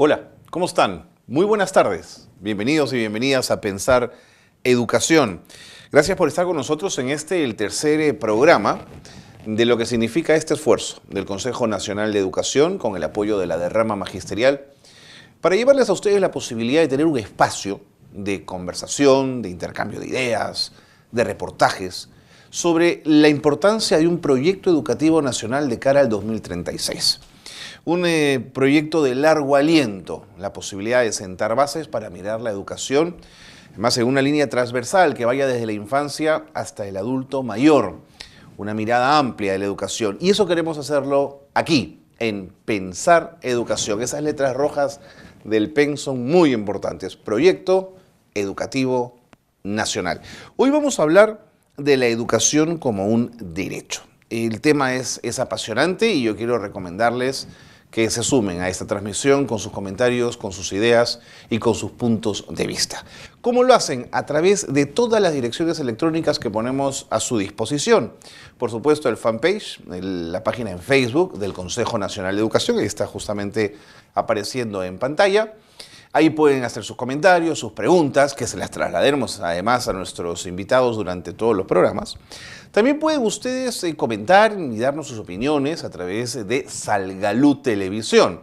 Hola, ¿cómo están? Muy buenas tardes. Bienvenidos y bienvenidas a Pensar Educación. Gracias por estar con nosotros en el tercer programa de lo que significa este esfuerzo del Consejo Nacional de Educación con el apoyo de la derrama magisterial para llevarles a ustedes la posibilidad de tener un espacio de conversación, de intercambio de ideas, de reportajes sobre la importancia de un proyecto educativo nacional de cara al 2036. Un proyecto de largo aliento, la posibilidad de sentar bases para mirar la educación, además en una línea transversal que vaya desde la infancia hasta el adulto mayor, una mirada amplia de la educación. Y eso queremos hacerlo aquí, en Pensar Educación. Esas letras rojas del PEN son muy importantes. Proyecto Educativo Nacional. Hoy vamos a hablar de la educación como un derecho. El tema es apasionante y yo quiero recomendarles que se sumen a esta transmisión con sus comentarios, con sus ideas y con sus puntos de vista. ¿Cómo lo hacen? A través de todas las direcciones electrónicas que ponemos a su disposición. Por supuesto, el fanpage, la página en Facebook del Consejo Nacional de Educación, que está justamente apareciendo en pantalla. Ahí pueden hacer sus comentarios, sus preguntas, que se las trasladaremos además a nuestros invitados durante todos los programas. También pueden ustedes comentar y darnos sus opiniones a través de Salgalú Televisión.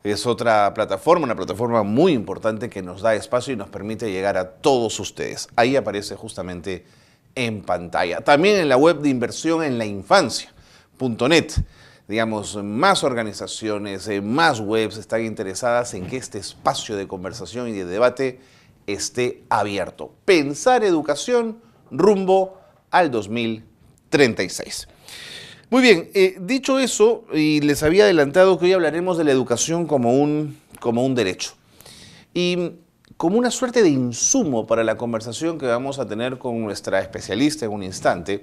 Es otra plataforma, una plataforma muy importante que nos da espacio y nos permite llegar a todos ustedes. Ahí aparece justamente en pantalla. También en la web de inversión en la infancia.net. Digamos, más organizaciones, más webs están interesadas en que este espacio de conversación y de debate esté abierto. Pensar educación rumbo al 2036. Muy bien, dicho eso, y les había adelantado que hoy hablaremos de la educación como un derecho. Y como una suerte de insumo para la conversación que vamos a tener con nuestra especialista en un instante,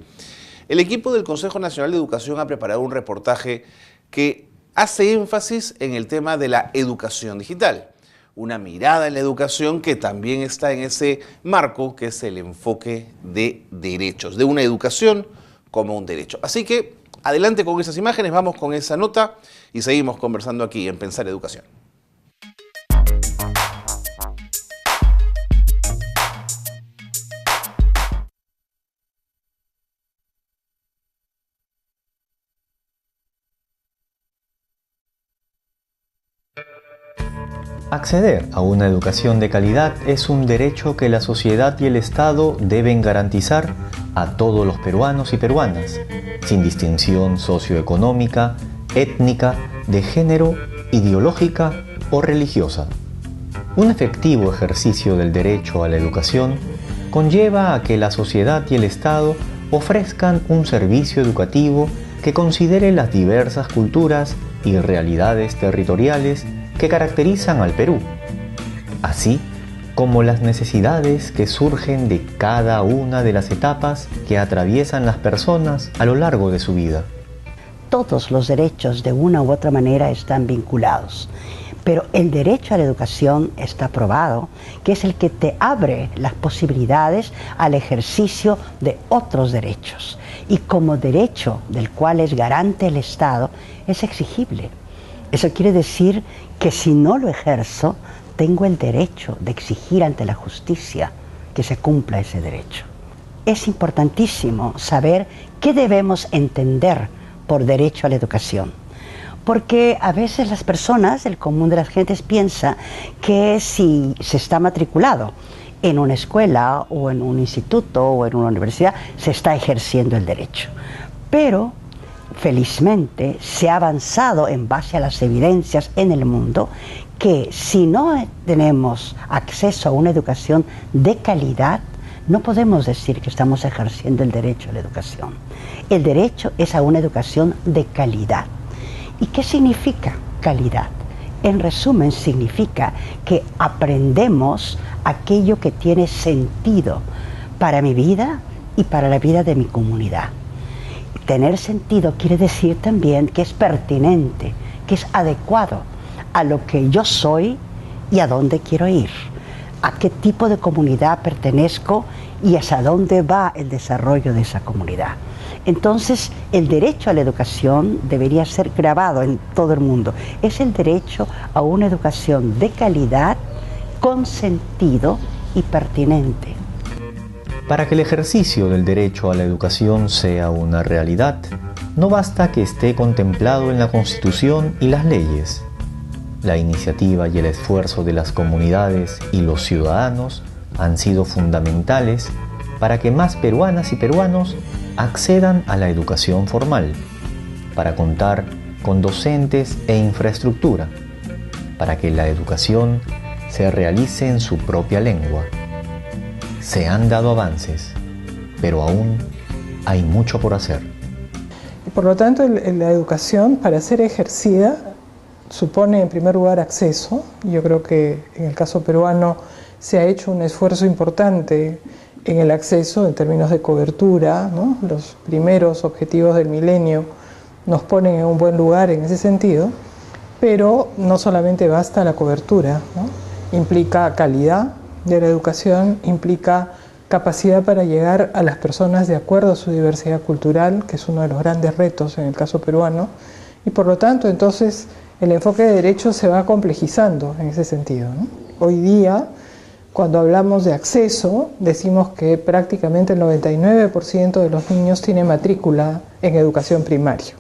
el equipo del Consejo Nacional de Educación ha preparado un reportaje que hace énfasis en el tema de la educación digital. Una mirada en la educación que también está en ese marco que es el enfoque de derechos, de una educación como un derecho. Así que adelante con esas imágenes, vamos con esa nota y seguimos conversando aquí en Pensar Educación. Acceder a una educación de calidad es un derecho que la sociedad y el Estado deben garantizar a todos los peruanos y peruanas, sin distinción socioeconómica, étnica, de género, ideológica o religiosa. Un efectivo ejercicio del derecho a la educación conlleva a que la sociedad y el Estado ofrezcan un servicio educativo que considere las diversas culturas y realidades territoriales que caracterizan al Perú, así como las necesidades que surgen de cada una de las etapas que atraviesan las personas a lo largo de su vida. Todos los derechos de una u otra manera están vinculados, pero el derecho a la educación está probado que es el que te abre las posibilidades al ejercicio de otros derechos, y como derecho del cual es garante el Estado, es exigible. Eso quiere decir que si no lo ejerzo, tengo el derecho de exigir ante la justicia que se cumpla ese derecho. Es importantísimo saber qué debemos entender por derecho a la educación, porque a veces las personas, el común de las gentes, piensa que si se está matriculado en una escuela o en un instituto o en una universidad, se está ejerciendo el derecho. Pero felizmente se ha avanzado en base a las evidencias en el mundo que si no tenemos acceso a una educación de calidad, no podemos decir que estamos ejerciendo el derecho a la educación. El derecho es a una educación de calidad. ¿Y qué significa calidad? En resumen, significa que aprendemos aquello que tiene sentido para mi vida y para la vida de mi comunidad. Tener sentido quiere decir también que es pertinente, que es adecuado a lo que yo soy y a dónde quiero ir, a qué tipo de comunidad pertenezco y hacia dónde va el desarrollo de esa comunidad. Entonces, el derecho a la educación debería ser grabado en todo el mundo. Es el derecho a una educación de calidad, con sentido y pertinente. Para que el ejercicio del derecho a la educación sea una realidad, no basta que esté contemplado en la Constitución y las leyes. La iniciativa y el esfuerzo de las comunidades y los ciudadanos han sido fundamentales para que más peruanas y peruanos accedan a la educación formal, para contar con docentes e infraestructura, para que la educación se realice en su propia lengua. Se han dado avances, pero aún hay mucho por hacer. Por lo tanto, la educación, para ser ejercida, supone en primer lugar acceso. Yo creo que en el caso peruano se ha hecho un esfuerzo importante en el acceso en términos de cobertura, ¿no? Los primeros objetivos del milenio nos ponen en un buen lugar en ese sentido, pero no solamente basta la cobertura, ¿no? Implica calidad de la educación, implica capacidad para llegar a las personas de acuerdo a su diversidad cultural, que es uno de los grandes retos en el caso peruano, y por lo tanto entonces el enfoque de derecho se va complejizando en ese sentido, ¿no? Hoy día, cuando hablamos de acceso, decimos que prácticamente el 99% de los niños tiene matrícula en educación primaria.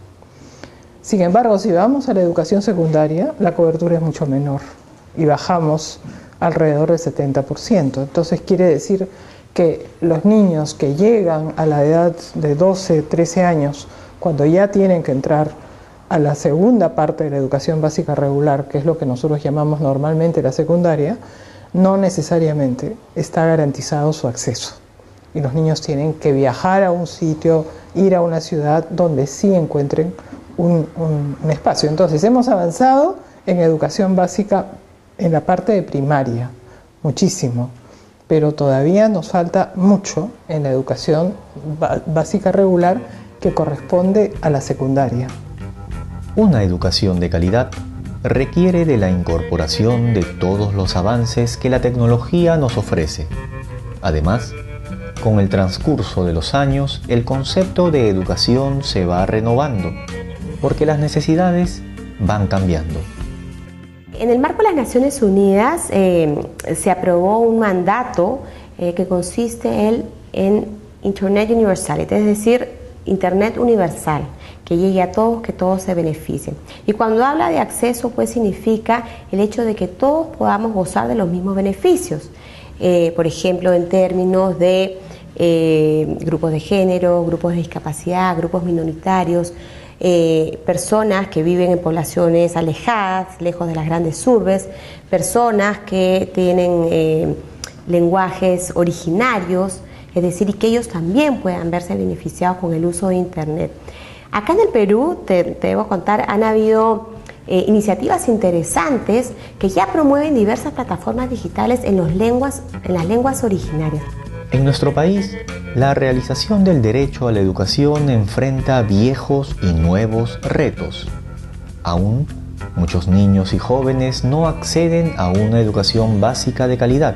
Sin embargo, si vamos a la educación secundaria, la cobertura es mucho menor y bajamos alrededor del 70%. Entonces quiere decir que los niños que llegan a la edad de 12, 13 años, cuando ya tienen que entrar a la segunda parte de la educación básica regular, que es lo que nosotros llamamos normalmente la secundaria, no necesariamente está garantizado su acceso. Y los niños tienen que viajar a un sitio, ir a una ciudad donde sí encuentren un espacio. Entonces hemos avanzado en educación básica en la parte de primaria, muchísimo, pero todavía nos falta mucho en la educación básica regular que corresponde a la secundaria. Una educación de calidad requiere de la incorporación de todos los avances que la tecnología nos ofrece. Además, con el transcurso de los años, el concepto de educación se va renovando, porque las necesidades van cambiando. En el marco de las Naciones Unidas se aprobó un mandato que consiste en Internet Universality, es decir, Internet universal, que llegue a todos, que todos se beneficien. Y cuando habla de acceso, pues significa el hecho de que todos podamos gozar de los mismos beneficios. Por ejemplo, en términos de grupos de género, grupos de discapacidad, grupos minoritarios, personas que viven en poblaciones alejadas, lejos de las grandes urbes, personas que tienen lenguajes originarios, es decir, y que ellos también puedan verse beneficiados con el uso de Internet. Acá en el Perú, te debo contar, han habido iniciativas interesantes que ya promueven diversas plataformas digitales en las lenguas originarias. En nuestro país, la realización del derecho a la educación enfrenta viejos y nuevos retos. Aún, muchos niños y jóvenes no acceden a una educación básica de calidad.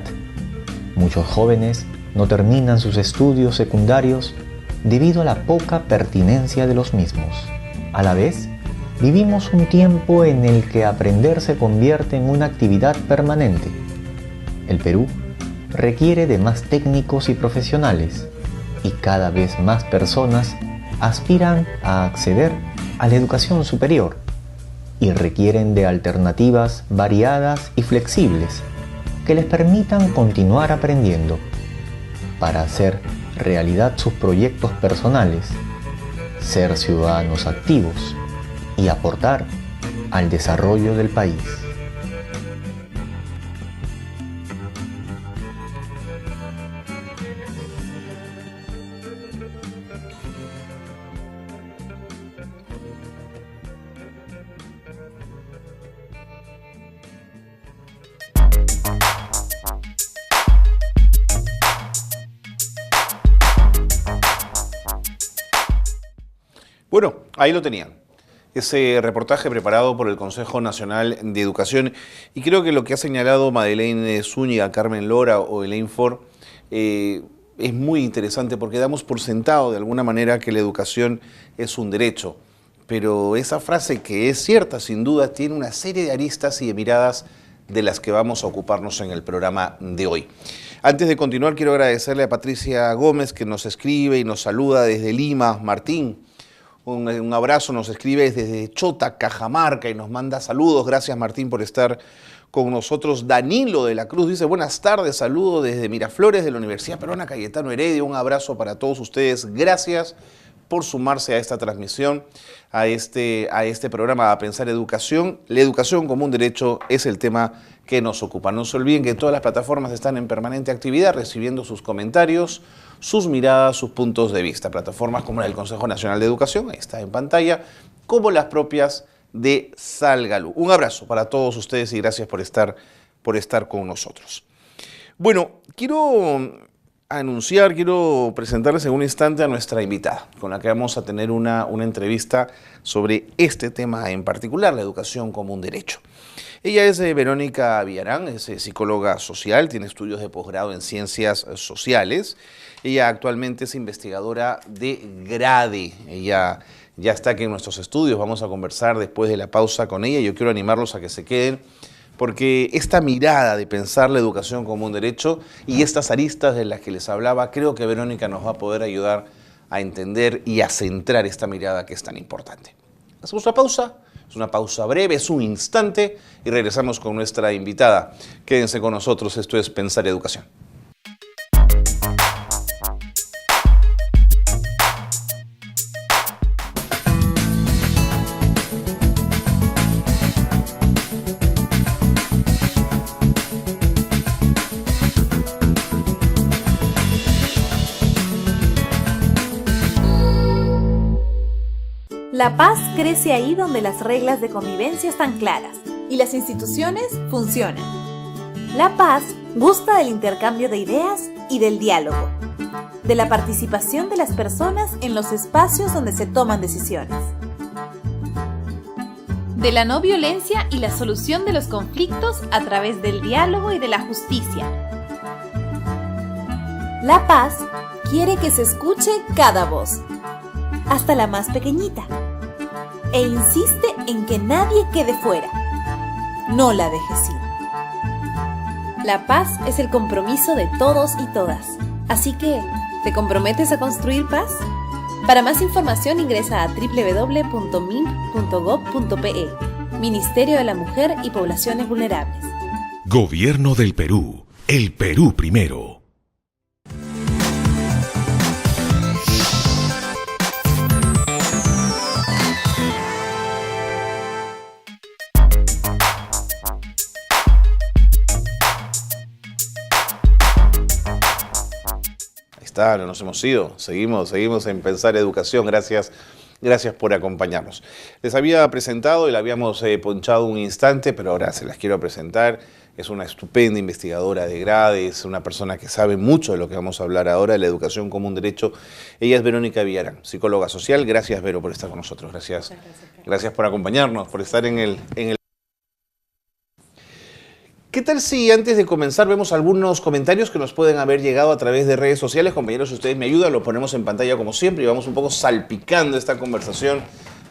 Muchos jóvenes no terminan sus estudios secundarios debido a la poca pertinencia de los mismos. A la vez, vivimos un tiempo en el que aprender se convierte en una actividad permanente. El Perú requiere de más técnicos y profesionales, y cada vez más personas aspiran a acceder a la educación superior y requieren de alternativas variadas y flexibles que les permitan continuar aprendiendo para hacer realidad sus proyectos personales, ser ciudadanos activos y aportar al desarrollo del país. Bueno, ahí lo tenían. Ese reportaje preparado por el Consejo Nacional de Educación, y creo que lo que ha señalado Madeleine Zúñiga, Carmen Lora o Elaine Ford es es muy interesante porque damos por sentado de alguna manera que la educación es un derecho. Pero esa frase, que es cierta sin duda, tiene una serie de aristas y de miradas de las que vamos a ocuparnos en el programa de hoy. Antes de continuar, quiero agradecerle a Patricia Gómez, que nos escribe y nos saluda desde Lima. Martín, un abrazo, nos escribe desde Chota, Cajamarca, y nos manda saludos. Gracias, Martín, por estar con nosotros. Danilo de la Cruz dice: buenas tardes, saludo desde Miraflores de la Universidad Peruana Cayetano Heredia. Un abrazo para todos ustedes. Gracias por sumarse a esta transmisión, a este programa, a Pensar Educación. La educación como un derecho es el tema que nos ocupa. No se olviden que todas las plataformas están en permanente actividad, recibiendo sus comentarios, sus miradas, sus puntos de vista. Plataformas como la del Consejo Nacional de Educación, ahí está en pantalla, como las propias de Salgalú. Un abrazo para todos ustedes y gracias por estar con nosotros. Bueno, quiero presentarles en un instante a nuestra invitada, con la que vamos a tener una entrevista sobre este tema en particular, la educación como un derecho. Ella es Verónica Villarán, es psicóloga social, tiene estudios de posgrado en ciencias sociales. Ella actualmente es investigadora de GRADE. Ella ya está aquí en nuestros estudios, vamos a conversar después de la pausa con ella. Yo quiero animarlos a que se queden, porque esta mirada de pensar la educación como un derecho y estas aristas de las que les hablaba, creo que Verónica nos va a poder ayudar a entender y a centrar esta mirada que es tan importante. Hacemos una pausa, es una pausa breve, es un instante y regresamos con nuestra invitada. Quédense con nosotros, esto es Pensar Educación. La paz crece ahí donde las reglas de convivencia están claras y las instituciones funcionan. La paz gusta del intercambio de ideas y del diálogo, de la participación de las personas en los espacios donde se toman decisiones, de la no violencia y la solución de los conflictos a través del diálogo y de la justicia. La paz quiere que se escuche cada voz, hasta la más pequeñita, e insiste en que nadie quede fuera. No la dejes ir. La paz es el compromiso de todos y todas. Así que, ¿te comprometes a construir paz? Para más información ingresa a www.min.gov.pe. Ministerio de la Mujer y Poblaciones Vulnerables. Gobierno del Perú. El Perú primero. No nos hemos ido, seguimos en Pensar Educación. Gracias por acompañarnos. Les había presentado y la habíamos ponchado un instante, pero ahora se las quiero presentar. Es una estupenda investigadora de GRADE, es una persona que sabe mucho de lo que vamos a hablar ahora, de la educación como un derecho. Ella es Verónica Villarán, psicóloga social. Gracias, Vero, por estar con nosotros. Gracias por acompañarnos, por estar en el... ¿Qué tal si antes de comenzar vemos algunos comentarios que nos pueden haber llegado a través de redes sociales? Compañeros, si ustedes me ayudan, lo ponemos en pantalla como siempre y vamos un poco salpicando esta conversación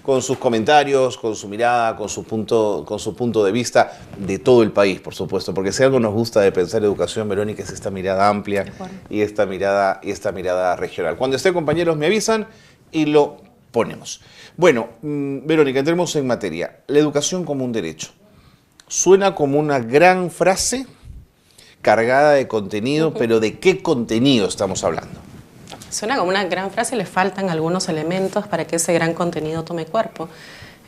con sus comentarios, con su mirada, con su punto de vista de todo el país, por supuesto, porque si algo nos gusta de Pensar Educación, Verónica, es esta mirada amplia y esta mirada regional. Cuando esté, compañeros, me avisan y lo ponemos. Bueno, Verónica, entremos en materia. La educación como un derecho. Suena como una gran frase cargada de contenido, pero ¿de qué contenido estamos hablando? Suena como una gran frase y le faltan algunos elementos para que ese gran contenido tome cuerpo.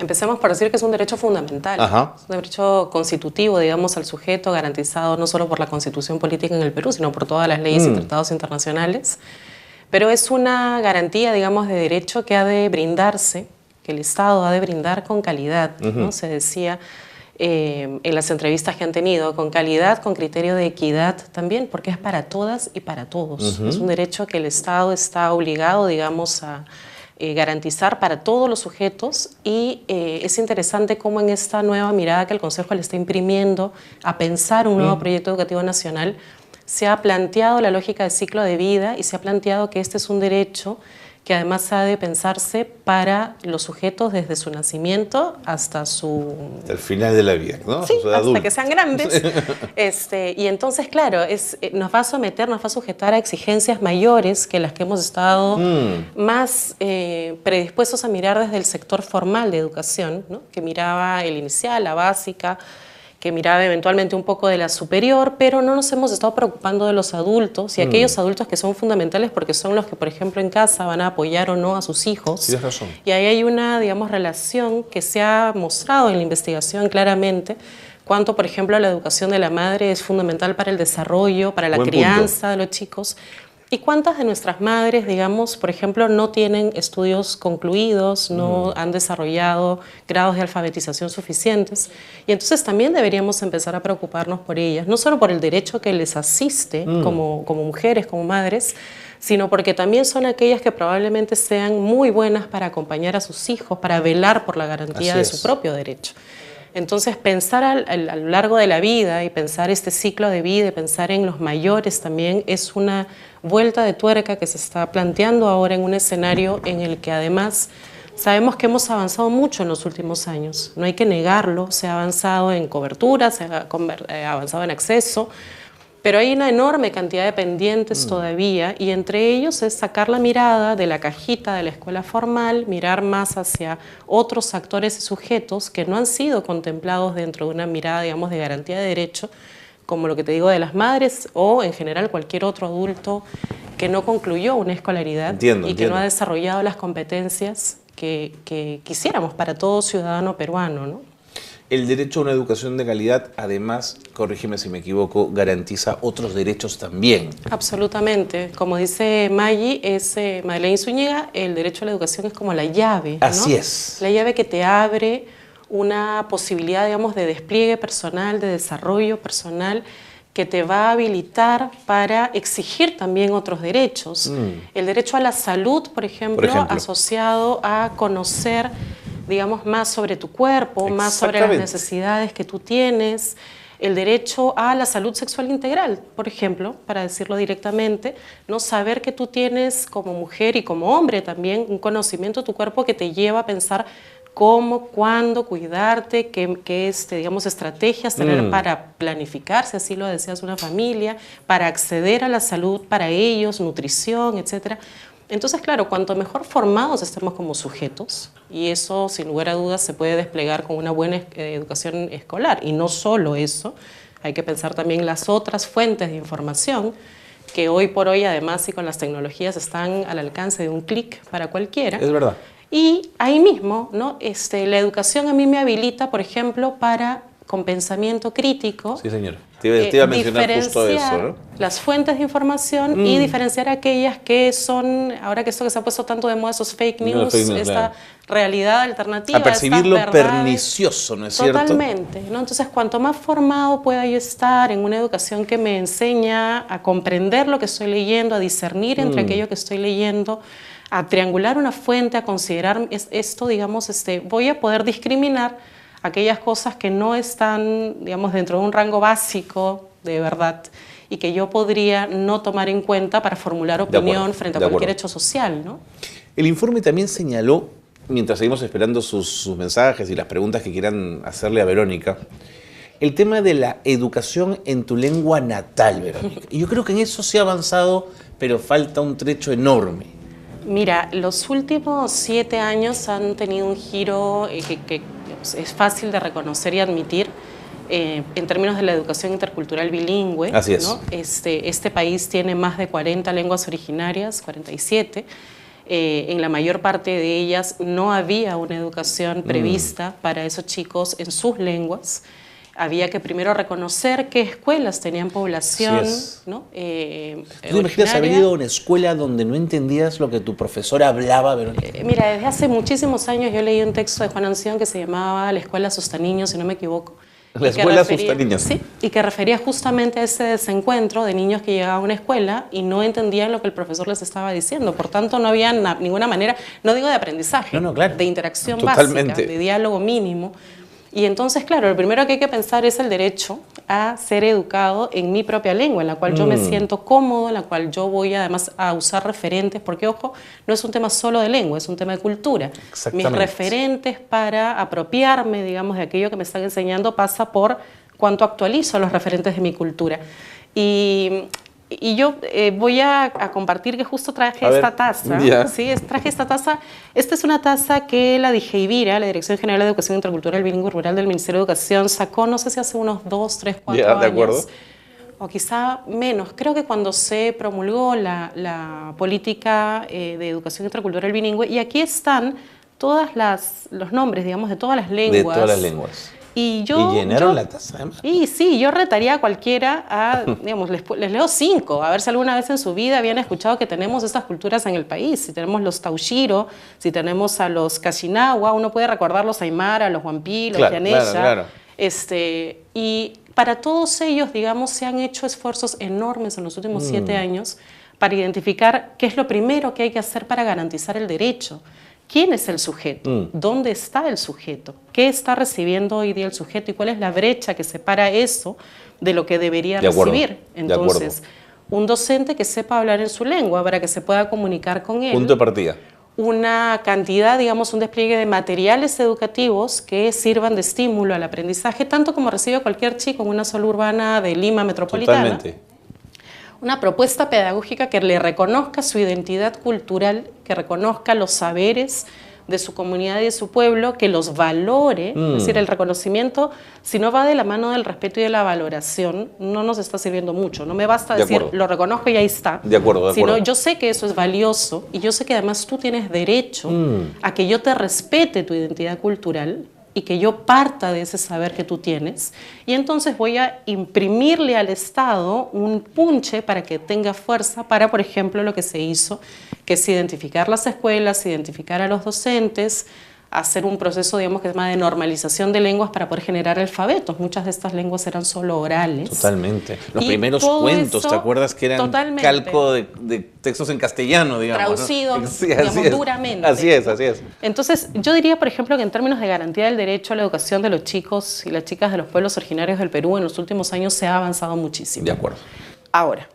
Empecemos por decir que es un derecho fundamental, es un derecho constitutivo, digamos, al sujeto, garantizado no solo por la Constitución política en el Perú, sino por todas las leyes y tratados internacionales. Pero es una garantía, digamos, de derecho que ha de brindarse, que el Estado ha de brindar con calidad, ¿no? Se decía en las entrevistas que han tenido, con calidad, con criterio de equidad también, porque es para todas y para todos. Es un derecho que el Estado está obligado, digamos, a garantizar para todos los sujetos y es interesante cómo en esta nueva mirada que el Consejo le está imprimiendo a pensar un nuevo proyecto educativo nacional, se ha planteado la lógica del ciclo de vida y se ha planteado que este es un derecho que además ha de pensarse para los sujetos desde su nacimiento hasta el final de la vida, ¿no? Sí, hasta que sean grandes. Y entonces, claro, nos va a sujetar a exigencias mayores que las que hemos estado más predispuestos a mirar desde el sector formal de educación, ¿no? Que miraba el inicial, la básica, que miraba eventualmente un poco de la superior, pero no nos hemos estado preocupando de los adultos y aquellos adultos que son fundamentales porque son los que, por ejemplo, en casa van a apoyar o no a sus hijos. Tienes razón. Y ahí hay una, digamos, relación que se ha mostrado en la investigación claramente, cuánto, por ejemplo, la educación de la madre es fundamental para el desarrollo, para la crianza de los chicos. ¿Y cuántas de nuestras madres, digamos, por ejemplo, no tienen estudios concluidos, no han desarrollado grados de alfabetización suficientes? Y entonces también deberíamos empezar a preocuparnos por ellas, no solo por el derecho que les asiste como mujeres, como madres, sino porque también son aquellas que probablemente sean muy buenas para acompañar a sus hijos, para velar por la garantía de su propio derecho. Entonces, pensar a lo largo de la vida y pensar este ciclo de vida y pensar en los mayores también es una vuelta de tuerca que se está planteando ahora en un escenario en el que además sabemos que hemos avanzado mucho en los últimos años. No hay que negarlo, se ha avanzado en cobertura, se ha avanzado en acceso, pero hay una enorme cantidad de pendientes todavía y entre ellos es sacar la mirada de la cajita de la escuela formal, mirar más hacia otros actores y sujetos que no han sido contemplados dentro de una mirada, digamos, de garantía de derecho, como lo que te digo de las madres o en general cualquier otro adulto que no concluyó una escolaridad y que no ha desarrollado las competencias que quisiéramos para todo ciudadano peruano, ¿no? El derecho a una educación de calidad, además, corrígeme si me equivoco, garantiza otros derechos también. Absolutamente. Como dice Madeleine Zúñiga, el derecho a la educación es como la llave, ¿no? Así es. La llave que te abre una posibilidad, digamos, de despliegue personal, de desarrollo personal, que te va a habilitar para exigir también otros derechos. El derecho a la salud, por ejemplo, asociado a conocer, digamos, más sobre tu cuerpo, más sobre las necesidades que tú tienes, el derecho a la salud sexual integral, por ejemplo, para decirlo directamente, no saber que tú tienes como mujer y como hombre también un conocimiento de tu cuerpo que te lleva a pensar cómo, cuándo cuidarte, qué digamos, estrategias tener para planificar, si así lo deseas, una familia, para acceder a la salud para ellos, nutrición, etcétera. Entonces, claro, cuanto mejor formados estemos como sujetos, y eso sin lugar a dudas se puede desplegar con una buena educación escolar, y no solo eso, hay que pensar también las otras fuentes de información que hoy por hoy, además, y con las tecnologías están al alcance de un clic para cualquiera. Es verdad. Y ahí mismo, ¿no? La educación a mí me habilita, por ejemplo, con pensamiento crítico. Sí, señora. Te iba a mencionar justo eso, ¿no? Las fuentes de información y diferenciar aquellas que son, ahora que esto que se ha puesto tanto de moda, esos fake news, esta realidad alternativa. A percibir lo pernicioso, ¿no es cierto? Totalmente, ¿no? Entonces, cuanto más formado pueda yo estar en una educación que me enseña a comprender lo que estoy leyendo, a discernir entre aquello que estoy leyendo, a triangular una fuente, a considerar esto, digamos, voy a poder discriminar aquellas cosas que no están, digamos, dentro de un rango básico de verdad y que yo podría no tomar en cuenta para formular opinión frente a cualquier hecho social, ¿no? El informe también señaló, mientras seguimos esperando sus mensajes y las preguntas que quieran hacerle a Verónica, el tema de la educación en tu lengua natal, Verónica. Y yo creo que en eso se ha avanzado, pero falta un trecho enorme. Mira, los últimos 7 años han tenido un giro que es fácil de reconocer y admitir en términos de la educación intercultural bilingüe. Así es. ¿no? Este país tiene más de 40 lenguas originarias, 47. En la mayor parte de ellas no había una educación prevista para esos chicos en sus lenguas. Había que primero reconocer qué escuelas tenían población, ¿no? ¿Tú te imaginas haber ido a una escuela donde no entendías lo que tu profesora hablaba, Verónica? Mira, desde hace muchísimos años yo leí un texto de Juan Anción que se llamaba La Escuela Sustaniños, si no me equivoco. La Escuela Sustaniños. Sí, y que refería justamente a ese desencuentro de niños que llegaban a una escuela y no entendían lo que el profesor les estaba diciendo. Por tanto, no había ninguna manera, no digo de aprendizaje, claro, de interacción totalmente básica, de diálogo mínimo. Y entonces, claro, lo primero que hay que pensar es el derecho a ser educado en mi propia lengua, en la cual yo me siento cómodo, en la cual yo voy además a usar referentes, porque ojo, no es un tema solo de lengua, es un tema de cultura. Mis referentes para apropiarme, digamos, de aquello que me están enseñando pasa por cuánto actualizo los referentes de mi cultura. Y yo voy a compartir que justo traje esta taza. Sí, traje esta taza. Esta es una taza que la DIGEIVIRA, la Dirección General de Educación Intercultural Bilingüe Rural del Ministerio de Educación, sacó, no sé si hace unos 2, 3, 4 años. De acuerdo. O quizá menos. Creo que cuando se promulgó la política de educación intercultural bilingüe, y aquí están todos los nombres, digamos, de todas las lenguas. De todas las lenguas. Y llenaron la taza, además. Y sí, yo retaría a cualquiera a, digamos, les leo 5, a ver si alguna vez en su vida habían escuchado que tenemos estas culturas en el país. Si tenemos los Taushiro, si tenemos a los Kashinawa, uno puede recordar los Aymara, los Huampi, los Yanesha. Claro. Y para todos ellos, digamos, se han hecho esfuerzos enormes en los últimos 7 años para identificar qué es lo primero que hay que hacer para garantizar el derecho. ¿Quién es el sujeto? ¿Dónde está el sujeto? ¿Qué está recibiendo hoy día el sujeto? ¿Y cuál es la brecha que separa eso de lo que debería recibir? Entonces, un docente que sepa hablar en su lengua para que se pueda comunicar con él. Punto de partida. Una cantidad, digamos, un despliegue de materiales educativos que sirvan de estímulo al aprendizaje, tanto como recibe cualquier chico en una zona urbana de Lima metropolitana. Totalmente. Una propuesta pedagógica que le reconozca su identidad cultural, que reconozca los saberes de su comunidad y de su pueblo, que los valore. Es decir, el reconocimiento, si no va de la mano del respeto y de la valoración, no nos está sirviendo mucho. No me basta decir, lo reconozco y ahí está. De acuerdo. Sino yo sé que eso es valioso y yo sé que además tú tienes derecho a que yo te respete tu identidad cultural y que yo parta de ese saber que tú tienes, y entonces voy a imprimirle al Estado un punche para que tenga fuerza para, por ejemplo, lo que se hizo, que es identificar las escuelas, identificar a los docentes, hacer un proceso, digamos, que se llama de normalización de lenguas para poder generar alfabetos. Muchas de estas lenguas eran solo orales. Totalmente. Los primeros cuentos, ¿te acuerdas que eran calco de textos en castellano, digamos? Traducidos, ¿no? Sí, digamos, duramente. Así es. Entonces, yo diría, por ejemplo, que en términos de garantía del derecho a la educación de los chicos y las chicas de los pueblos originarios del Perú, en los últimos años se ha avanzado muchísimo. De acuerdo. Ahora,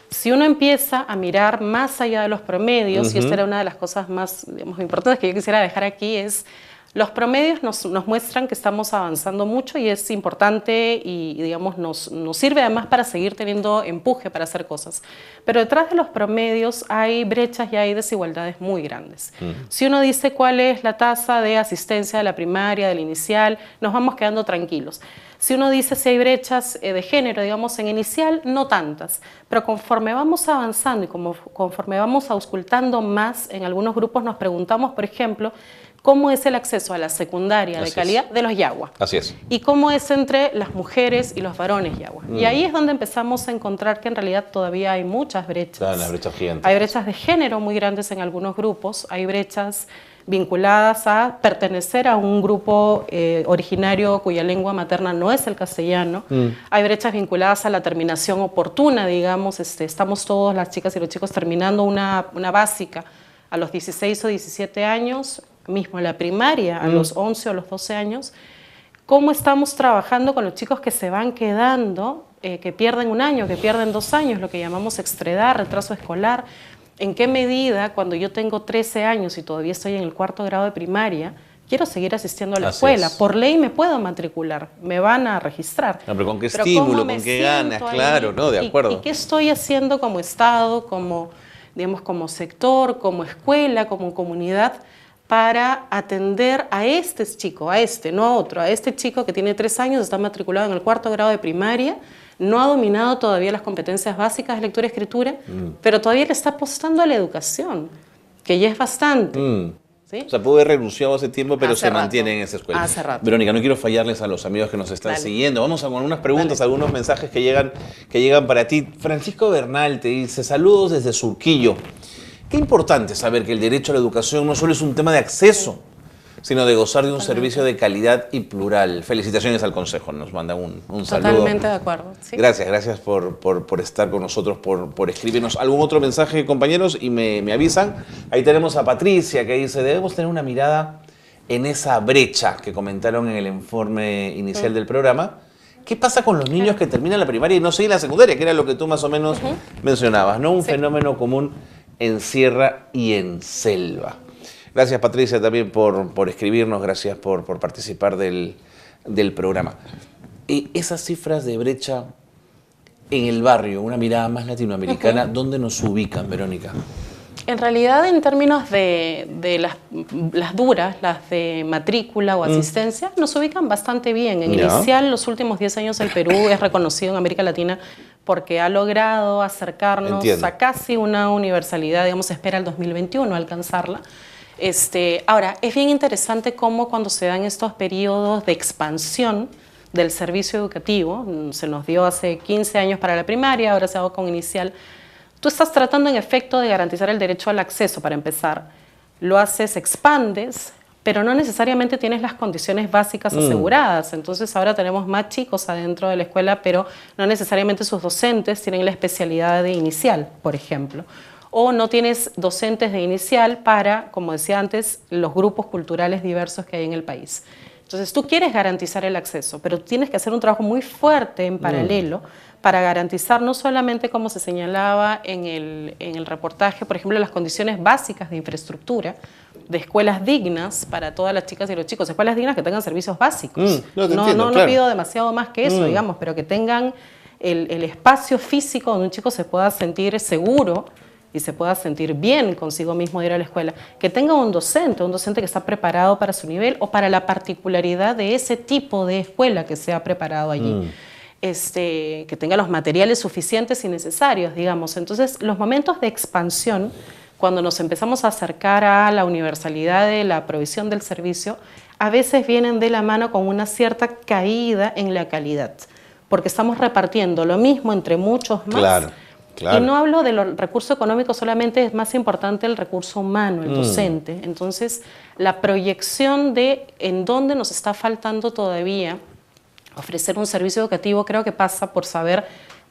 si uno empieza a mirar más allá de los promedios, y esta era una de las cosas más, digamos, importantes que yo quisiera dejar aquí, es los promedios nos muestran que estamos avanzando mucho y es importante y digamos, nos sirve además para seguir teniendo empuje para hacer cosas. Pero detrás de los promedios hay brechas y hay desigualdades muy grandes. Si uno dice cuál es la tasa de asistencia de la primaria, del inicial, nos vamos quedando tranquilos. Si uno dice si hay brechas de género, digamos, en inicial, no tantas. Pero conforme vamos avanzando y conforme vamos auscultando más, en algunos grupos nos preguntamos, por ejemplo, ¿cómo es el acceso a la secundaria de calidad de los Yagua? Así es. Y cómo es entre las mujeres y los varones Yagua. Y ahí es donde empezamos a encontrar que en realidad todavía hay muchas brechas. Claro, las brechas gigantes. Hay brechas de género muy grandes en algunos grupos, hay brechas vinculadas a pertenecer a un grupo originario cuya lengua materna no es el castellano. Hay brechas vinculadas a la terminación oportuna, digamos, estamos todos, las chicas y los chicos, terminando una básica a los 16 o 17 años, mismo la primaria a los 11 o los 12 años. ¿Cómo estamos trabajando con los chicos que se van quedando, que pierden un año, que pierden 2 años, lo que llamamos extredar, retraso escolar? ¿En qué medida, cuando yo tengo 13 años y todavía estoy en el 4º grado de primaria, quiero seguir asistiendo a la escuela? Por ley me puedo matricular, me van a registrar. No, pero ¿con qué estímulo, con qué ganas? Claro, ¿no? De acuerdo. ¿Y qué estoy haciendo como Estado, como, digamos, como sector, como escuela, como comunidad, para atender a este chico, no a otro, a este chico que tiene 3 años, está matriculado en el 4º grado de primaria, no ha dominado todavía las competencias básicas de lectura y escritura, pero todavía le está apostando a la educación, que ya es bastante. ¿Sí? O sea, pudo haber renunciado hace tiempo, pero se mantiene en esa escuela. Hace rato. Verónica, no quiero fallarles a los amigos que nos están siguiendo. Vamos con unas preguntas, algunos mensajes que llegan para ti. Francisco Bernal te dice, saludos desde Surquillo. Qué importante saber que el derecho a la educación no solo es un tema de acceso, sino de gozar de un servicio de calidad y plural. Felicitaciones al Consejo, nos manda un saludo. Totalmente de acuerdo. ¿Sí? Gracias por estar con nosotros, por escribirnos algún otro mensaje, compañeros, y me avisan. Ahí tenemos a Patricia que dice, debemos tener una mirada en esa brecha que comentaron en el informe inicial del programa, ¿Qué pasa con los niños que terminan la primaria y no siguen la secundaria? Que era lo que tú más o menos mencionabas, ¿no? Un fenómeno común en sierra y en selva. Gracias, Patricia, también por escribirnos, gracias por participar del programa. Esas cifras de brecha en el barrio, una mirada más latinoamericana, ¿dónde nos ubican, Verónica? En realidad, en términos de las duras, las de matrícula o asistencia, nos ubican bastante bien. En inicial, los últimos 10 años el Perú es reconocido en América Latina porque ha logrado acercarnos a casi una universalidad, digamos, espera el 2021 alcanzarla. Ahora, es bien interesante cómo cuando se dan estos periodos de expansión del servicio educativo, se nos dio hace 15 años para la primaria, ahora se ha dado con inicial. Tú estás tratando en efecto de garantizar el derecho al acceso para empezar. Lo haces, expandes, pero no necesariamente tienes las condiciones básicas aseguradas. Entonces ahora tenemos más chicos adentro de la escuela, pero no necesariamente sus docentes tienen la especialidad de inicial, por ejemplo. O no tienes docentes de inicial para, como decía antes, los grupos culturales diversos que hay en el país. Entonces tú quieres garantizar el acceso, pero tienes que hacer un trabajo muy fuerte en paralelo para garantizar no solamente, como se señalaba en el reportaje, por ejemplo, las condiciones básicas de infraestructura, de escuelas dignas para todas las chicas y los chicos, escuelas dignas que tengan servicios básicos. No pido demasiado más que eso, digamos, pero que tengan el espacio físico donde un chico se pueda sentir seguro y se pueda sentir bien consigo mismo de ir a la escuela, que tenga un docente que está preparado para su nivel o para la particularidad de ese tipo de escuela que se ha preparado allí. Que tenga los materiales suficientes y necesarios, digamos. Entonces, los momentos de expansión, cuando nos empezamos a acercar a la universalidad de la provisión del servicio, a veces vienen de la mano con una cierta caída en la calidad, porque estamos repartiendo lo mismo entre muchos más. Claro. Y no hablo de los recursos económicos solamente, es más importante el recurso humano, el docente. Entonces, la proyección de en dónde nos está faltando todavía ofrecer un servicio educativo creo que pasa por saber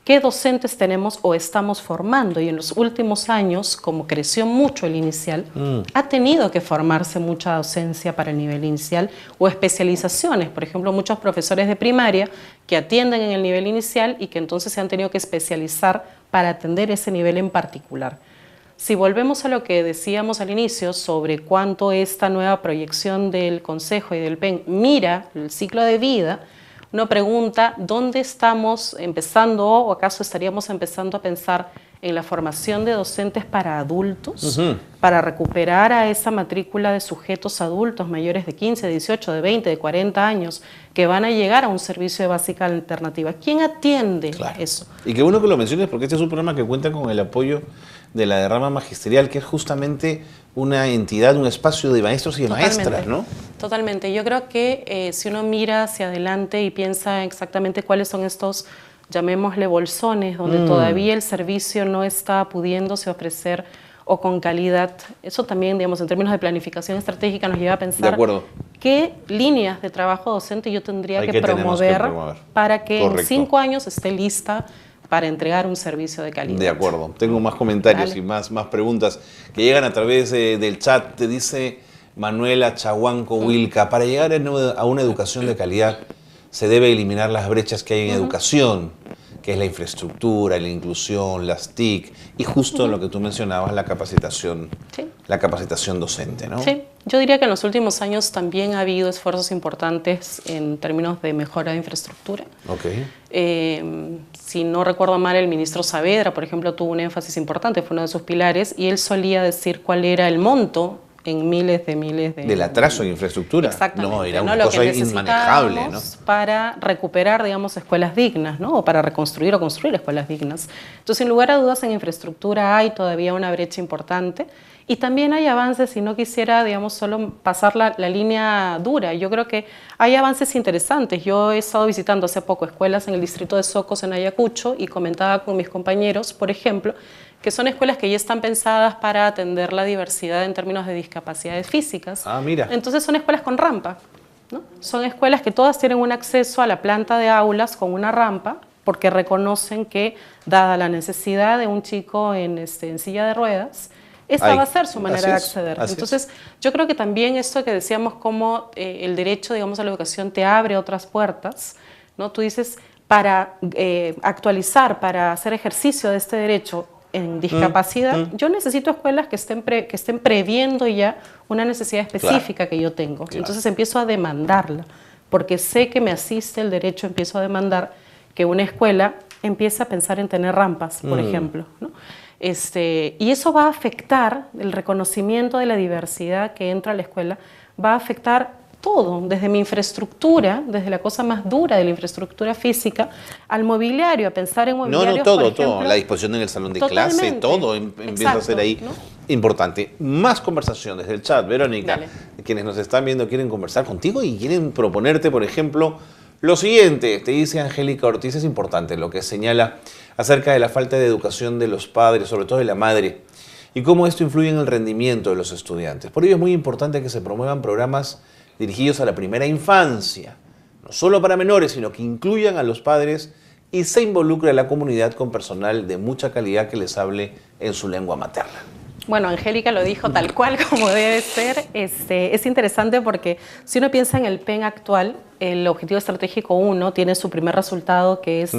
qué docentes tenemos o estamos formando. Y en los últimos años, como creció mucho el inicial, ha tenido que formarse mucha docencia para el nivel inicial o especializaciones. Por ejemplo, muchos profesores de primaria que atienden en el nivel inicial y que entonces se han tenido que especializar para atender ese nivel en particular. Si volvemos a lo que decíamos al inicio sobre cuánto esta nueva proyección del Consejo y del PEN mira el ciclo de vida, uno pregunta dónde estamos empezando o acaso estaríamos empezando a pensar en la formación de docentes para adultos, para recuperar a esa matrícula de sujetos adultos mayores de 15, de 18, de 20, de 40 años que van a llegar a un servicio de básica alternativa. ¿Quién atiende eso? Y qué bueno que lo menciones porque este es un programa que cuenta con el apoyo de la derrama magisterial, que es justamente una entidad, un espacio de maestros y de maestras, ¿no? Totalmente. Yo creo que si uno mira hacia adelante y piensa exactamente cuáles son estos, llamémosle bolsones, donde todavía el servicio no está pudiéndose ofrecer o con calidad, eso también, digamos, en términos de planificación estratégica nos lleva a pensar qué líneas de trabajo docente yo tendría que promover para que en 5 años esté lista para entregar un servicio de calidad. De acuerdo. Tengo más comentarios y más preguntas que llegan a través del chat. Te dice Manuela Chahuanco Wilca, para llegar a una educación de calidad se debe eliminar las brechas que hay en educación, que es la infraestructura, la inclusión, las TIC y justo lo que tú mencionabas, la capacitación docente, ¿no? Sí, yo diría que en los últimos años también ha habido esfuerzos importantes en términos de mejora de infraestructura. Si no recuerdo mal, el ministro Saavedra, por ejemplo, tuvo un énfasis importante, fue uno de sus pilares, y él solía decir cuál era el monto en miles de... Del atraso en infraestructura. Exactamente. No, era una cosa inmanejable, ¿no? Para recuperar, digamos, escuelas dignas, ¿no? O para reconstruir o construir escuelas dignas. Entonces, sin lugar a dudas, en infraestructura hay todavía una brecha importante y también hay avances, y no quisiera, digamos, solo pasar la línea dura. Yo creo que hay avances interesantes. Yo he estado visitando hace poco escuelas en el distrito de Socos, en Ayacucho, y comentaba con mis compañeros, por ejemplo, que son escuelas que ya están pensadas para atender la diversidad en términos de discapacidades físicas. Mira. Entonces son escuelas con rampa, ¿no? Son escuelas que todas tienen un acceso a la planta de aulas con una rampa, porque reconocen que, dada la necesidad de un chico en silla de ruedas, esta va a ser su manera de acceder. Entonces, yo creo que también esto que decíamos, como el derecho, digamos, a la educación te abre otras puertas, ¿no? Tú dices, para actualizar, para hacer ejercicio de este derecho en discapacidad, yo necesito escuelas que estén previendo ya una necesidad específica que yo tengo. Entonces empiezo a demandarla, porque sé que me asiste el derecho, empiezo a demandar que una escuela empiece a pensar en tener rampas, por ejemplo, ¿no? Y eso va a afectar el reconocimiento de la diversidad que entra a la escuela, va a afectar todo, desde mi infraestructura, desde la cosa más dura de la infraestructura física, al mobiliario, a pensar en mobiliario. Todo, la disposición en el salón de clase, todo empieza a ser ahí, ¿no? Importante. Más conversación desde el chat, Verónica. Dale. Quienes nos están viendo quieren conversar contigo y quieren proponerte, por ejemplo, lo siguiente. Te dice Angélica Ortiz, es importante lo que señala acerca de la falta de educación de los padres, sobre todo de la madre, y cómo esto influye en el rendimiento de los estudiantes. Por ello es muy importante que se promuevan programas dirigidos a la primera infancia, no solo para menores, sino que incluyan a los padres y se involucre a la comunidad con personal de mucha calidad que les hable en su lengua materna. Bueno, Angélica lo dijo tal cual como debe ser. Es interesante porque si uno piensa en el PEN actual, el Objetivo Estratégico 1 tiene su primer resultado, que es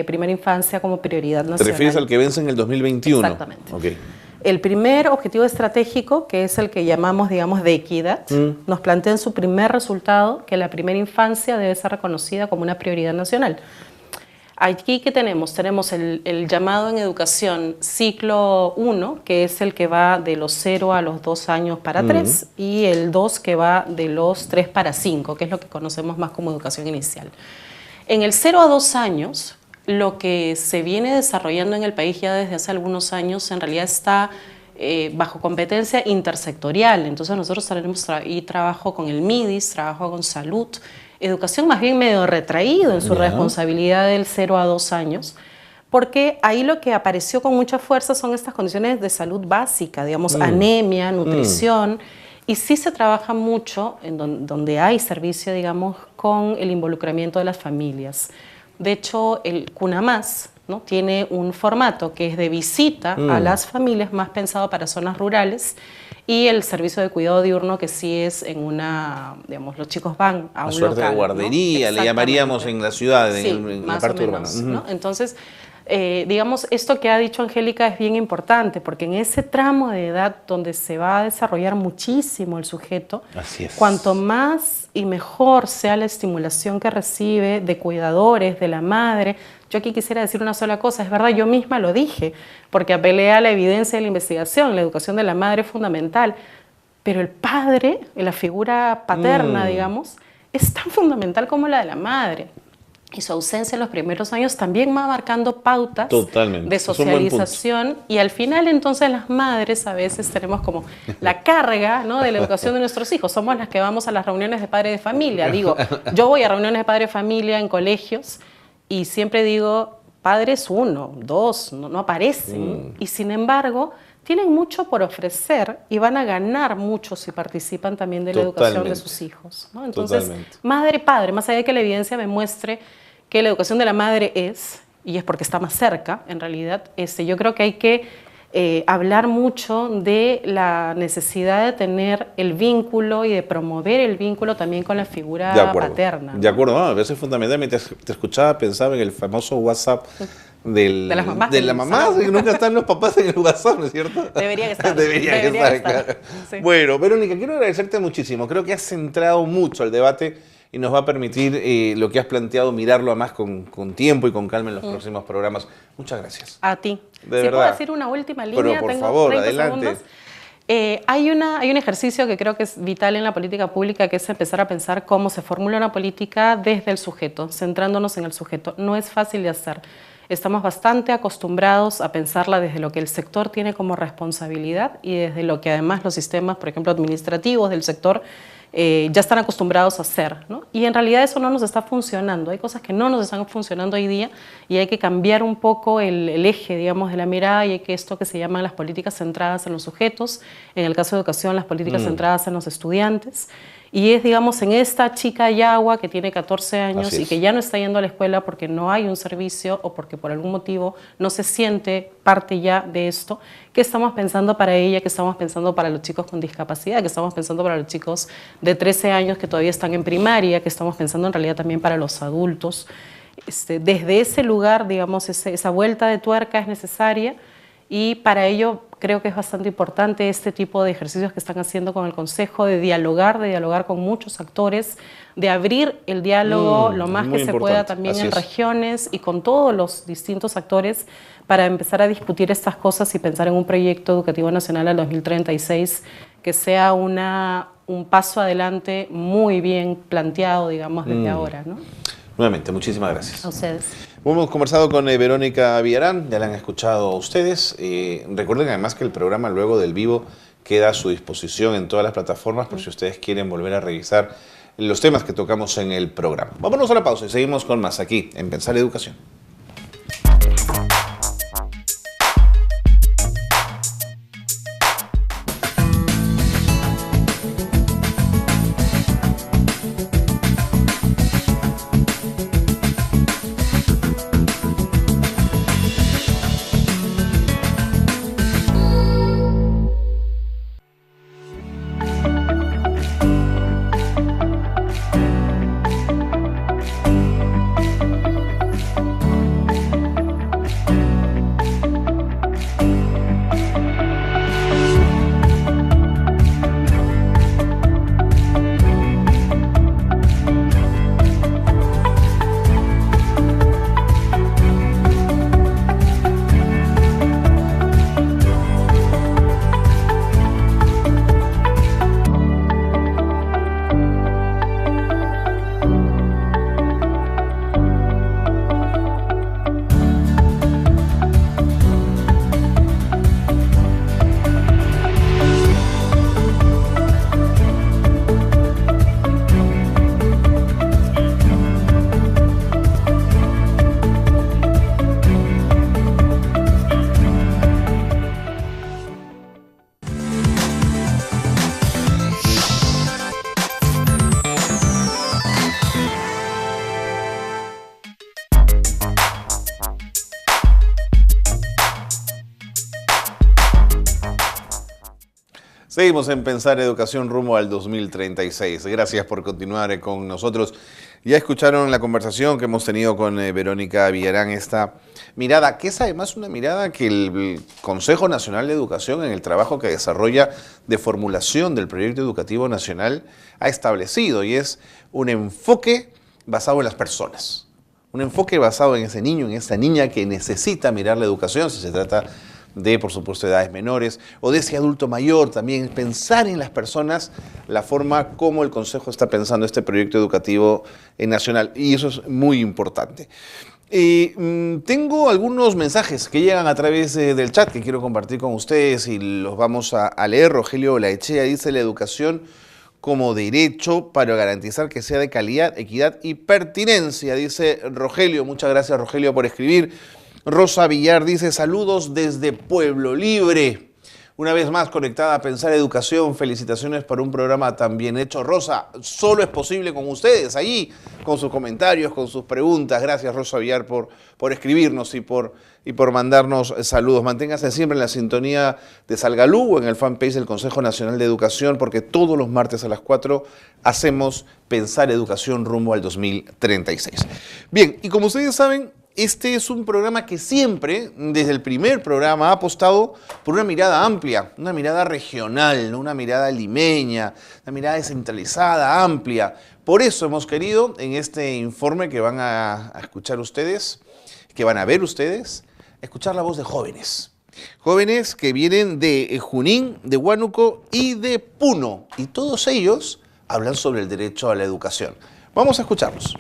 primera infancia como prioridad nacional. ¿Te refieres al que vence en el 2021? Exactamente. Okay. El primer objetivo estratégico, que es el que llamamos, digamos, de equidad, nos plantea en su primer resultado que la primera infancia debe ser reconocida como una prioridad nacional. Aquí, ¿qué tenemos? Tenemos el llamado en educación ciclo 1, que es el que va de los 0 a los 2 años para 3, y el 2 que va de los 3 para 5, que es lo que conocemos más como educación inicial. En el 0 a 2 años, lo que se viene desarrollando en el país ya desde hace algunos años en realidad está bajo competencia intersectorial. Entonces nosotros tenemos trabajo con el MIDIS, trabajo con salud, educación más bien medio retraído en su responsabilidad del 0 a 2 años, porque ahí lo que apareció con mucha fuerza son estas condiciones de salud básica, digamos, anemia, nutrición, y sí se trabaja mucho en donde hay servicio, digamos, con el involucramiento de las familias. De hecho, el CUNAMás, ¿no?, tiene un formato que es de visita a las familias, más pensado para zonas rurales, y el servicio de cuidado diurno, que sí es en una, digamos, los chicos van a un suerte local, de guardería, ¿no? Le llamaríamos en la ciudad, sí, en la parte urbana. ¿No? Entonces, digamos, esto que ha dicho Angélica es bien importante, porque en ese tramo de edad donde se va a desarrollar muchísimo el sujeto, cuanto más y mejor sea la estimulación que recibe de cuidadores, de la madre. Yo aquí quisiera decir una sola cosa, es verdad, yo misma lo dije, porque apelé a la evidencia de la investigación, la educación de la madre es fundamental, pero el padre, la figura paterna, digamos, es tan fundamental como la de la madre. Y su ausencia en los primeros años también va marcando pautas de socialización, y al final entonces las madres a veces tenemos como la carga, ¿no?, de la educación de nuestros hijos. Somos las que vamos a las reuniones de padres de familia. Digo, yo voy a reuniones de padres de familia en colegios y siempre digo, padres 1, 2, no aparecen. Y sin embargo, tienen mucho por ofrecer y van a ganar mucho si participan también de la educación de sus hijos, ¿no? Entonces, madre, padre, más allá de que la evidencia me muestre que la educación de la madre y es porque está más cerca, en realidad, yo creo que hay que hablar mucho de la necesidad de tener el vínculo y de promover el vínculo también con la figura paterna, ¿no? De acuerdo, a veces es fundamental. Mientras te escuchaba, pensaba en el famoso WhatsApp de las mamás. De la mamá, que nunca están los papás en el WhatsApp, ¿no es cierto? Debería estar. Debería estar. Claro. Sí. Bueno, Verónica, quiero agradecerte muchísimo. Creo que has centrado mucho el debate y nos va a permitir lo que has planteado mirarlo más con tiempo y con calma en los próximos programas. Muchas gracias. A ti. De verdad. ¿Puedo decir una última línea? Pero por favor, adelante. Hay un ejercicio que creo que es vital en la política pública, que es empezar a pensar cómo se formula una política desde el sujeto, centrándonos en el sujeto. No es fácil de hacer. Estamos bastante acostumbrados a pensarla desde lo que el sector tiene como responsabilidad y desde lo que además los sistemas, por ejemplo, administrativos del sector ya están acostumbrados a hacer, ¿no? Y en realidad eso no nos está funcionando. Hay cosas que no nos están funcionando hoy día y hay que cambiar un poco el eje, digamos, de la mirada, y hay que esto que se llaman las políticas centradas en los sujetos, en el caso de educación, las políticas centradas en los estudiantes. Y es, digamos, en esta chica Yagua que tiene 14 años y que ya no está yendo a la escuela porque no hay un servicio o porque por algún motivo no se siente parte ya de esto, que estamos pensando para ella, que estamos pensando para los chicos con discapacidad, que estamos pensando para los chicos de 13 años que todavía están en primaria, que estamos pensando en realidad también para los adultos. Desde ese lugar, digamos, esa vuelta de tuerca es necesaria y para ello creo que es bastante importante este tipo de ejercicios que están haciendo con el Consejo, de dialogar con muchos actores, de abrir el diálogo lo más que se pueda también en regiones y con todos los distintos actores para empezar a discutir estas cosas y pensar en un proyecto educativo nacional al 2036 que sea un paso adelante muy bien planteado, digamos, desde ahora, ¿no? Nuevamente, muchísimas gracias. A ustedes. Hemos conversado con Verónica Villarán, ya la han escuchado ustedes. Recuerden además que el programa luego del vivo queda a su disposición en todas las plataformas por si ustedes quieren volver a revisar los temas que tocamos en el programa. Vámonos a la pausa y seguimos con más aquí en Pensar Educación. Seguimos en Pensar Educación rumbo al 2036. Gracias por continuar con nosotros. Ya escucharon la conversación que hemos tenido con Verónica Villarán, esta mirada, que es además una mirada que el Consejo Nacional de Educación, en el trabajo que desarrolla de formulación del proyecto educativo nacional, ha establecido, y es un enfoque basado en las personas. Un enfoque basado en ese niño, en esa niña que necesita mirar la educación, si se trata de, por supuesto, edades menores, o de ese adulto mayor también, pensar en las personas, la forma como el Consejo está pensando este proyecto educativo nacional, y eso es muy importante. Tengo algunos mensajes que llegan a través del chat que quiero compartir con ustedes y los vamos a leer. Rogelio Olaechea dice: la educación como derecho para garantizar que sea de calidad, equidad y pertinencia, dice Rogelio. Muchas gracias, Rogelio, por escribir. Rosa Villar dice: saludos desde Pueblo Libre. Una vez más conectada a Pensar Educación. Felicitaciones por un programa tan bien hecho. Rosa, solo es posible con ustedes allí, con sus comentarios, con sus preguntas. Gracias, Rosa Villar, por escribirnos y por mandarnos saludos. Manténgase siempre en la sintonía de Salgalú, en el fanpage del Consejo Nacional de Educación, porque todos los martes a las 4 hacemos Pensar Educación rumbo al 2036. Bien, y como ustedes saben, este es un programa que siempre, desde el primer programa, ha apostado por una mirada amplia, una mirada regional, ¿no? Una mirada limeña, una mirada descentralizada, amplia. Por eso hemos querido, en este informe que van a escuchar ustedes, que van a ver ustedes, escuchar la voz de jóvenes. Jóvenes que vienen de Junín, de Huánuco y de Puno. Y todos ellos hablan sobre el derecho a la educación. Vamos a escucharlos.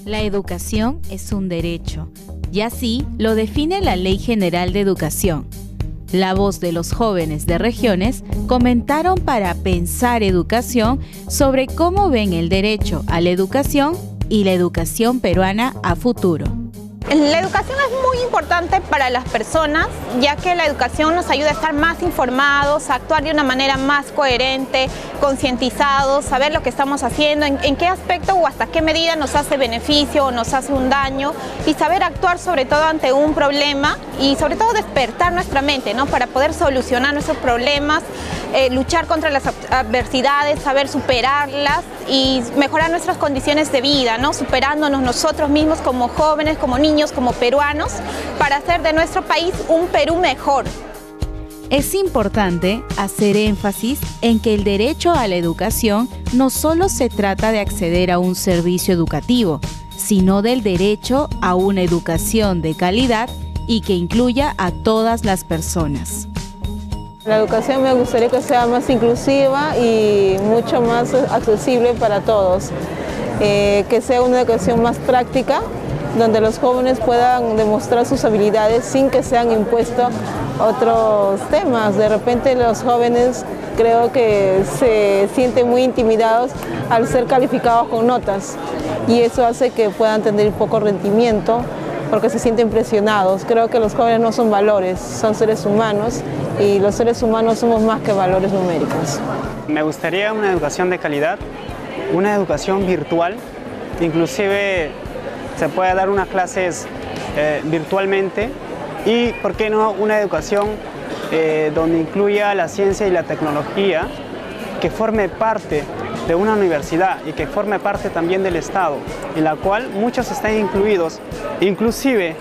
La educación es un derecho, y así lo define la Ley General de Educación. La voz de los jóvenes de regiones comentaron para Pensar Educación sobre cómo ven el derecho a la educación y la educación peruana a futuro. La educación es muy importante para las personas, ya que la educación nos ayuda a estar más informados, a actuar de una manera más coherente, concientizados, saber lo que estamos haciendo, en qué aspecto o hasta qué medida nos hace beneficio o nos hace un daño, y saber actuar sobre todo ante un problema y sobre todo despertar nuestra mente, ¿no? Para poder solucionar nuestros problemas, luchar contra las adversidades, saber superarlas y mejorar nuestras condiciones de vida, ¿no? Superándonos nosotros mismos como jóvenes, como niños, como peruanos, para hacer de nuestro país un Perú mejor. Es importante hacer énfasis en que el derecho a la educación no solo se trata de acceder a un servicio educativo, sino del derecho a una educación de calidad y que incluya a todas las personas. La educación me gustaría que sea más inclusiva y mucho más accesible para todos, que sea una educación más práctica, donde los jóvenes puedan demostrar sus habilidades sin que sean impuestos otros temas. De repente los jóvenes creo que se sienten muy intimidados al ser calificados con notas y eso hace que puedan tener poco rendimiento porque se sienten presionados. Creo que los jóvenes no son valores, son seres humanos y los seres humanos somos más que valores numéricos. Me gustaría una educación de calidad, una educación virtual, inclusive se puede dar unas clases virtualmente y, ¿por qué no, una educación donde incluya la ciencia y la tecnología que forme parte de una universidad y que forme parte también del Estado, en la cual muchos están incluidos. Inclusive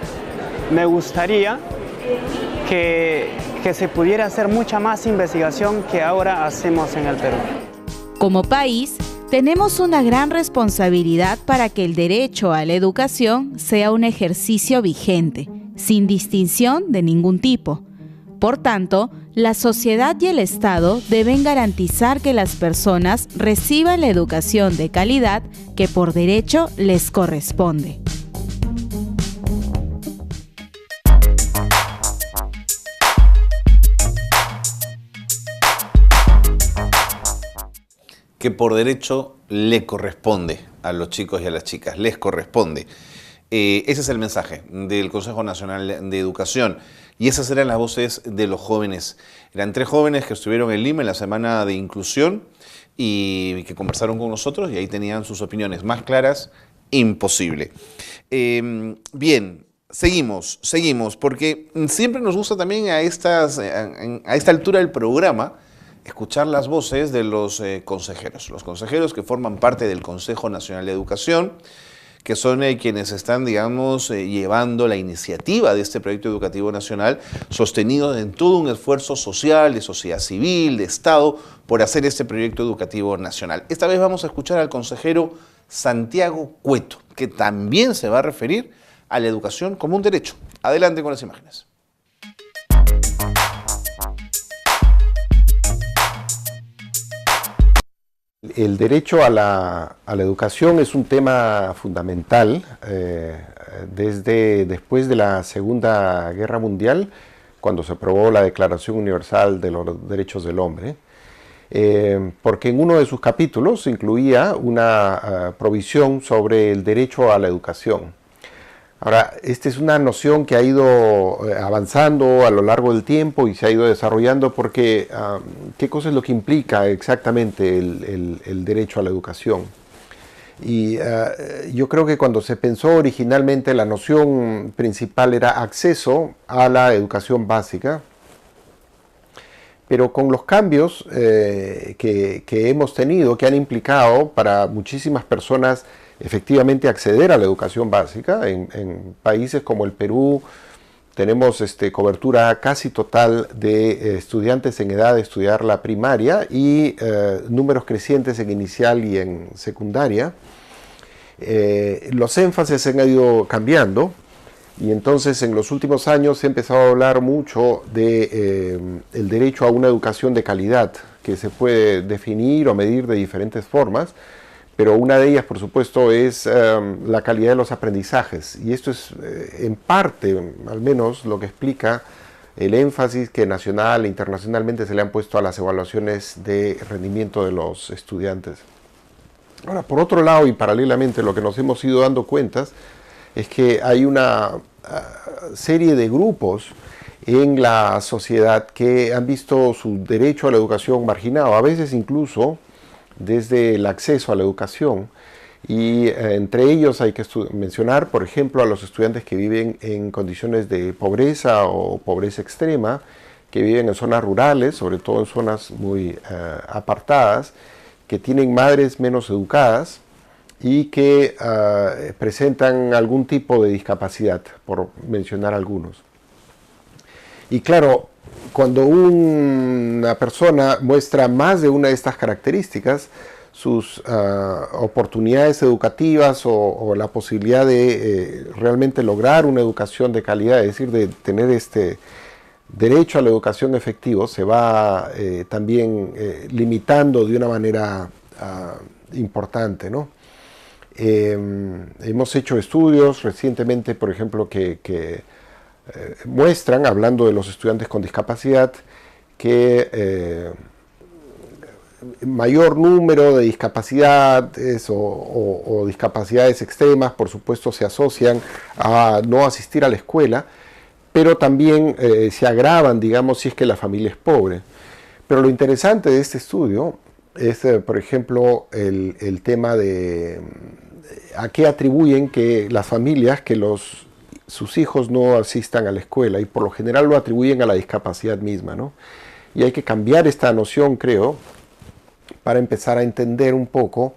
me gustaría que se pudiera hacer mucha más investigación que ahora hacemos en el Perú. Como país, tenemos una gran responsabilidad para que el derecho a la educación sea un ejercicio vigente, sin distinción de ningún tipo. Por tanto, la sociedad y el Estado deben garantizar que las personas reciban la educación de calidad que por derecho les corresponde. Que por derecho le corresponde a los chicos y a las chicas, les corresponde. Ese es el mensaje del Consejo Nacional de Educación y esas eran las voces de los jóvenes. Eran 3 jóvenes que estuvieron en Lima en la Semana de Inclusión y que conversaron con nosotros y ahí tenían sus opiniones más claras, imposible. Bien, seguimos, porque siempre nos gusta también a esta altura del programa escuchar las voces de los consejeros que forman parte del Consejo Nacional de Educación, que son quienes están, digamos, llevando la iniciativa de este proyecto educativo nacional, sostenido en todo un esfuerzo social, de sociedad civil, de Estado, por hacer este proyecto educativo nacional. Esta vez vamos a escuchar al consejero Santiago Cueto, que también se va a referir a la educación como un derecho. Adelante con las imágenes. El derecho a la educación es un tema fundamental desde después de la Segunda Guerra Mundial, cuando se aprobó la Declaración Universal de los Derechos del Hombre, porque en uno de sus capítulos incluía una provisión sobre el derecho a la educación. Ahora, esta es una noción que ha ido avanzando a lo largo del tiempo y se ha ido desarrollando porque ¿qué cosa es lo que implica exactamente el derecho a la educación? Y yo creo que cuando se pensó originalmente la noción principal era acceso a la educación básica, pero con los cambios que hemos tenido, que han implicado para muchísimas personas efectivamente acceder a la educación básica. En países como el Perú tenemos cobertura casi total de estudiantes en edad de estudiar la primaria y números crecientes en inicial y en secundaria. Los énfasis han ido cambiando y entonces en los últimos años se ha empezado a hablar mucho de el derecho a una educación de calidad que se puede definir o medir de diferentes formas. Pero una de ellas, por supuesto, es la calidad de los aprendizajes. Y esto es, en parte, al menos, lo que explica el énfasis que nacional e internacionalmente se le han puesto a las evaluaciones de rendimiento de los estudiantes. Ahora, por otro lado y paralelamente, lo que nos hemos ido dando cuenta es que hay una serie de grupos en la sociedad que han visto su derecho a la educación marginado, a veces incluso desde el acceso a la educación. Y entre ellos hay que mencionar, por ejemplo, a los estudiantes que viven en condiciones de pobreza o pobreza extrema, que viven en zonas rurales, sobre todo en zonas muy apartadas, que tienen madres menos educadas y que presentan algún tipo de discapacidad, por mencionar algunos. Y claro, cuando una persona muestra más de una de estas características, sus oportunidades educativas o la posibilidad de realmente lograr una educación de calidad, es decir, de tener este derecho a la educación efectivo, se va también limitando de una manera importante, ¿no? Hemos hecho estudios recientemente, por ejemplo, que muestran, hablando de los estudiantes con discapacidad, que mayor número de discapacidades o discapacidades extremas, por supuesto, se asocian a no asistir a la escuela, pero también se agravan, digamos, si es que la familia es pobre. Pero lo interesante de este estudio es, por ejemplo, el tema de a qué atribuyen que las familias que sus hijos no asistan a la escuela, y por lo general lo atribuyen a la discapacidad misma, ¿no? Y hay que cambiar esta noción, creo, para empezar a entender un poco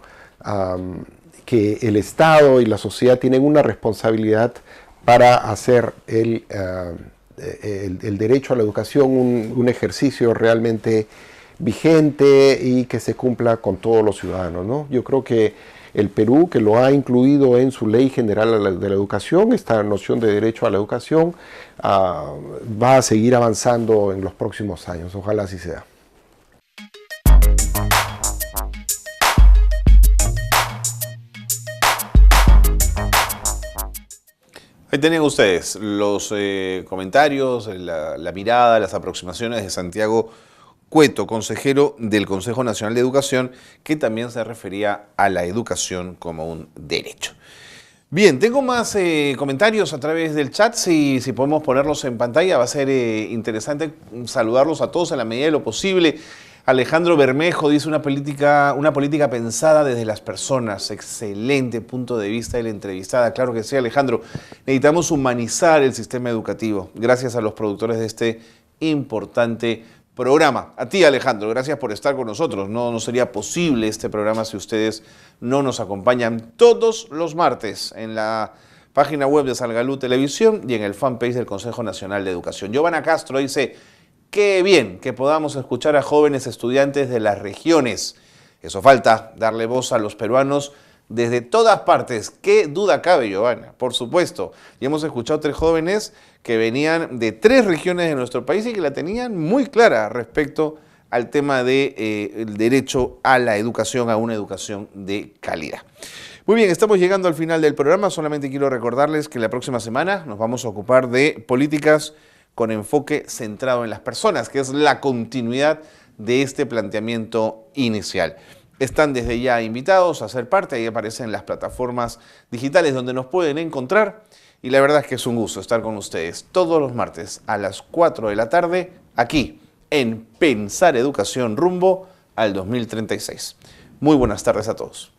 que el Estado y la sociedad tienen una responsabilidad para hacer el derecho a la educación un ejercicio realmente vigente y que se cumpla con todos los ciudadanos, ¿no? Yo creo que el Perú, que lo ha incluido en su Ley General de la Educación, esta noción de derecho a la educación, va a seguir avanzando en los próximos años. Ojalá así sea. Ahí tienen ustedes los comentarios, la mirada, las aproximaciones de Santiago Cueto, consejero del Consejo Nacional de Educación, que también se refería a la educación como un derecho. Bien, tengo más comentarios a través del chat, si podemos ponerlos en pantalla, va a ser interesante saludarlos a todos en la medida de lo posible. Alejandro Bermejo dice una política pensada desde las personas. Excelente punto de vista de la entrevistada. Claro que sí, Alejandro. Necesitamos humanizar el sistema educativo. Gracias a los productores de este importante programa. A ti, Alejandro, gracias por estar con nosotros. No sería posible este programa si ustedes no nos acompañan todos los martes en la página web de Salgalú Televisión y en el fanpage del Consejo Nacional de Educación. Giovanna Castro dice: qué bien que podamos escuchar a jóvenes estudiantes de las regiones. Eso falta, darle voz a los peruanos desde todas partes. ¿Qué duda cabe, Giovanna? Por supuesto. Y hemos escuchado 3 jóvenes que venían de 3 regiones de nuestro país y que la tenían muy clara respecto al tema del derecho a la educación, a una educación de calidad. Muy bien, estamos llegando al final del programa. Solamente quiero recordarles que la próxima semana nos vamos a ocupar de políticas con enfoque centrado en las personas, que es la continuidad de este planteamiento inicial. Están desde ya invitados a ser parte, ahí aparecen las plataformas digitales donde nos pueden encontrar, y la verdad es que es un gusto estar con ustedes todos los martes a las 4 de la tarde, aquí en Pensar Educación rumbo al 2036. Muy buenas tardes a todos.